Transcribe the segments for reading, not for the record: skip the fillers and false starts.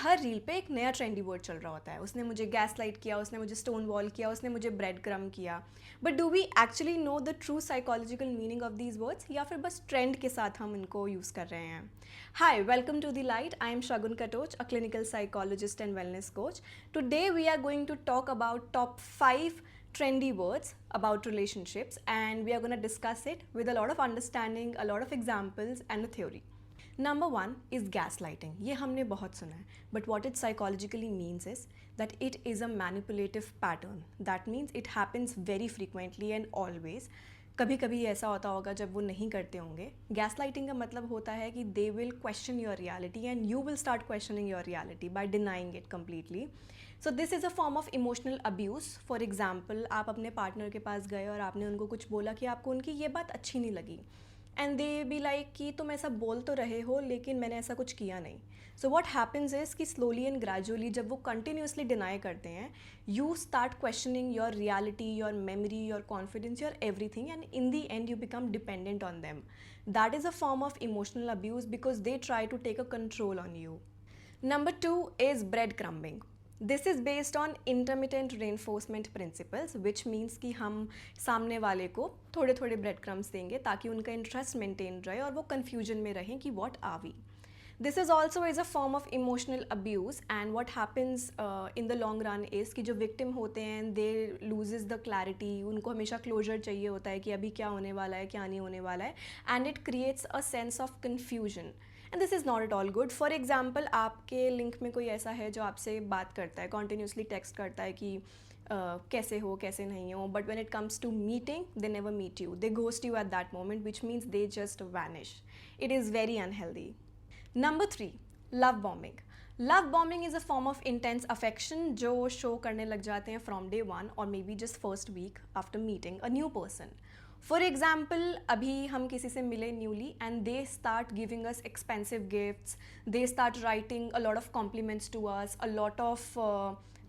हर reel पे एक नया ट्रेंडी वर्ड चल रहा होता है। उसने मुझे गैस लाइट किया, उसने मुझे स्टोन वॉल किया, उसने मुझे ब्रेड क्रम किया। But do we actually know the true psychological meaning of these words, या फिर बस ट्रेंड के साथ हम इनको यूज़ कर रहे हैं? Hi, welcome to the light. I am Shagun Katoch, a clinical psychologist and wellness coach. Today we are going to talk about top 5 trendy words about relationships, and we are going to discuss it with a lot of understanding, a lot of examples and a theory. Number 1 is gaslighting. ये हमने बहुत सुना है, but what it psychologically means is that it is a manipulative pattern. That means it happens very frequently and always. कभी कभी ऐसा होता होगा जब वो नहीं करते होंगे. गैसलाइटिंग का मतलब होता है कि they will question your reality and you will start questioning your reality by denying it completely. So this is a form of emotional abuse. For example, आप अपने पार्टनर के पास गए और आपने उनको कुछ बोला कि आपको उनकी ये बात अच्छी नहीं लगी, एंड दे बी लाइक कि तुम ऐसा बोल तो रहे हो लेकिन मैंने ऐसा कुछ किया नहीं. सो वॉट हैपन्स इज़ कि स्लोली एंड ग्रेजुअली जब वो कंटिन्यूसली डिनाई करते हैं, you start questioning your reality, your memory, your confidence, your everything, and in the end you become dependent on them. That is a form of emotional abuse because they try to take a control on you. Number 2 is breadcrumbing. This is based on intermittent reinforcement principles, which means कि हम सामने वाले को थोड़े थोड़े bread crumbs देंगे ताकि उनका इंटरेस्ट मेंटेन रहे और वो कन्फ्यूजन में रहें कि what are we. This is also is a form of emotional abuse, and what happens in the long run is कि जो victim होते हैं they loses the clarity. उनको हमेशा closure चाहिए होता है कि अभी क्या होने वाला है, क्या नहीं होने वाला है, and it creates a sense of confusion. And this is not at all good. For example, आपके लिंक में कोई ऐसा है जो आपसे बात करता है, कॉन्टीन्यूसली टेक्स्ट करता है कि कैसे हो, कैसे नहीं हो, but when it comes to meeting they never meet you, they ghost you at that moment, which means they just vanish. It is very unhealthy. Number 3, love bombing. Love bombing is a form of intense affection जो show करने लग जाते हैं from day one or maybe just first week after meeting a new person. For example, अभी हम किसी से मिले newly and they start giving us expensive gifts, they start writing a lot of compliments to us, a lot of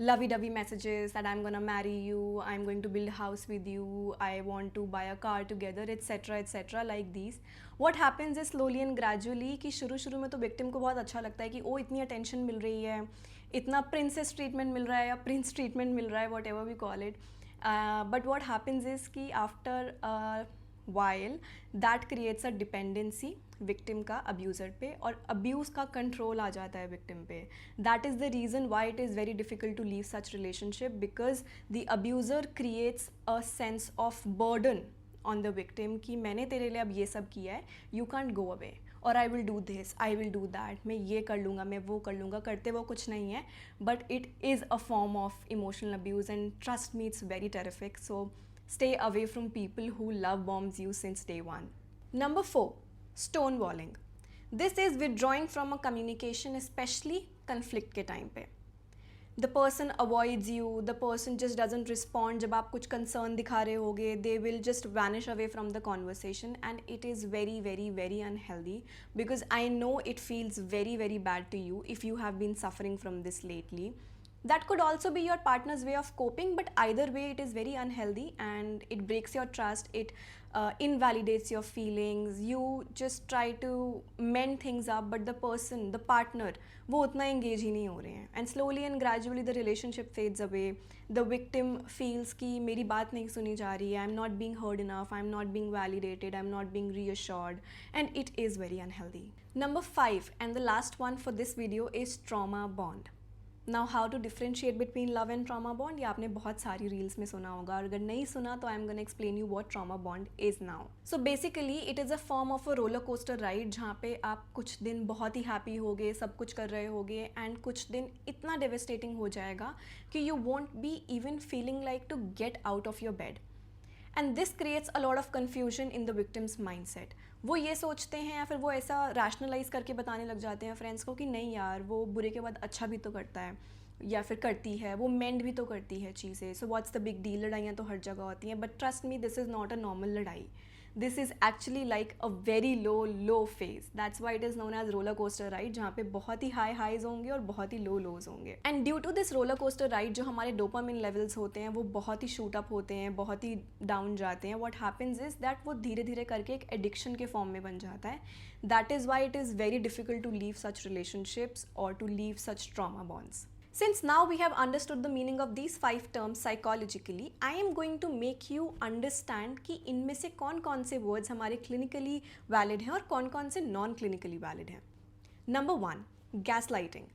lovey-dovey messages that I'm gonna marry you, I'm going to build a house with you, I want to buy a car together, etc. like these. What happens is slowly and gradually कि शुरू में तो victim को बहुत अच्छा लगता है कि ओ इतनी attention मिल रही है, इतना princess treatment मिल रहा है या prince treatment मिल रहा है, whatever we call it. But what happens is कि after a while that creates a dependency victim का abuser पे, और abuse का control आ जाता है victim पे. That is the reason why it is very difficult to leave such relationship, because the abuser creates a sense of burden on the victim कि मैंने तेरे लिए अब ये सब किया है, you can't go away, और I will do this, I will do that, मैं ये कर लूँगा, मैं वो कर लूँगा. करते वो कुछ नहीं है, but it is a form of emotional abuse and trust me it's very terrific. So stay away from people who love bombs you since day 1. Number 4, stonewalling. This is withdrawing from a communication, specially conflict के time पे. The person avoids you, the person just doesn't respond. जब आप कुछ concern दिखा रहे होगे, they will just vanish away from the conversation, and it is very very very unhealthy, because I know it feels very very bad to you if you have been suffering from this lately. That could also be your partner's way of coping, but either way it is very unhealthy and it breaks your trust, it invalidates your feelings. You just try to mend things up, but the person, the partner, वो उतना engage ही नहीं हो रहे हैं, and slowly and gradually the relationship fades away. The victim feels कि मेरी बात नहीं सुनी जा रही है, I'm not being heard enough, I'm not being validated, I'm not being reassured, and it is very unhealthy. Number 5 and the last one for this video is trauma bond. Now how to differentiate between love and trauma bond, ये आपने बहुत सारी reels में सुना होगा, और अगर नहीं सुना तो I am gonna explain you what trauma bond is now. So basically it is a form of a roller coaster ride, जहाँ पे आप कुछ दिन बहुत ही हैप्पी होगे, सब कुछ कर रहे होगे, एंड कुछ दिन इतना डेवेस्टेटिंग हो जाएगा कि you won't be even feeling like to get out of your bed. And this creates a lot of confusion in the victim's mindset. वो ये सोचते हैं या फिर वो ऐसा रैशनलाइज करके बताने लग जाते हैं फ्रेंड्स को कि नहीं यार, वो बुरे के बाद अच्छा भी तो करता है या फिर करती है, वो मेंड भी तो करती है चीज़ें, so what's the big deal. लड़ाइयाँ तो हर जगह होती हैं, but trust me this is not a normal लड़ाई. This is actually like a very low phase. That's why it is known as roller coaster ride, जहाँ पे बहुत ही high highs होंगे और बहुत ही low lows होंगे. And due to this roller coaster ride, जो हमारे dopamine levels होते हैं वो बहुत ही shoot up होते हैं, बहुत ही down जाते हैं. What happens is that वो धीरे धीरे करके एक addiction के form में बन जाता है. That is why it is very difficult to leave such relationships or to leave such trauma bonds. Since now we have understood the meaning of these 5 terms psychologically, I am going to make you understand कि इनमें से कौन कौन से words हमारे clinically valid हैं और कौन कौन से non-clinically valid हैं. Number 1, gaslighting.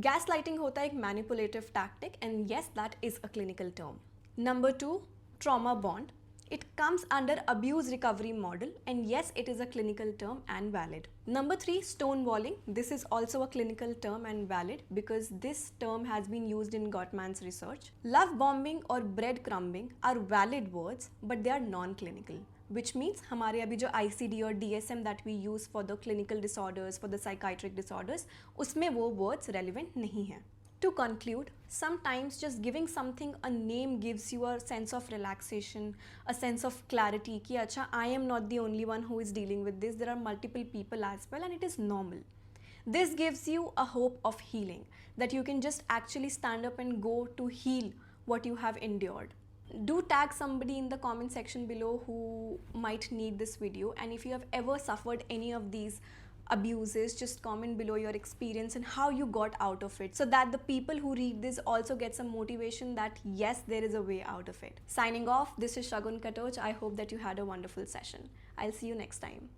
Gaslighting होता है एक manipulative tactic and yes, that is a clinical term. Number 2, trauma bond. It comes under abuse recovery model and yes, it is a clinical term and valid. Number 3, stonewalling. This is also a clinical term and valid because this term has been used in Gottman's research. Love bombing or breadcrumbing are valid words but they are non-clinical. Which means हमारे अभी जो ICD और DSM that we use for the clinical disorders, for the psychiatric disorders, उसमें वो words relevant नहीं हैं. To conclude, sometimes just giving something a name gives you a sense of relaxation, a sense of clarity कि अच्छा I am not the only one who is dealing with this, there are multiple people as well and it is normal. This gives you a hope of healing, that you can just actually stand up and go to heal what you have endured. Do tag somebody in the comment section below who might need this video, and if you have ever suffered any of these abuses, just comment below your experience and how you got out of it, so that the people who read this also get some motivation that yes, there is a way out of it. Signing off, this is Shagun Katoch. I hope that you had a wonderful session. I'll see you next time.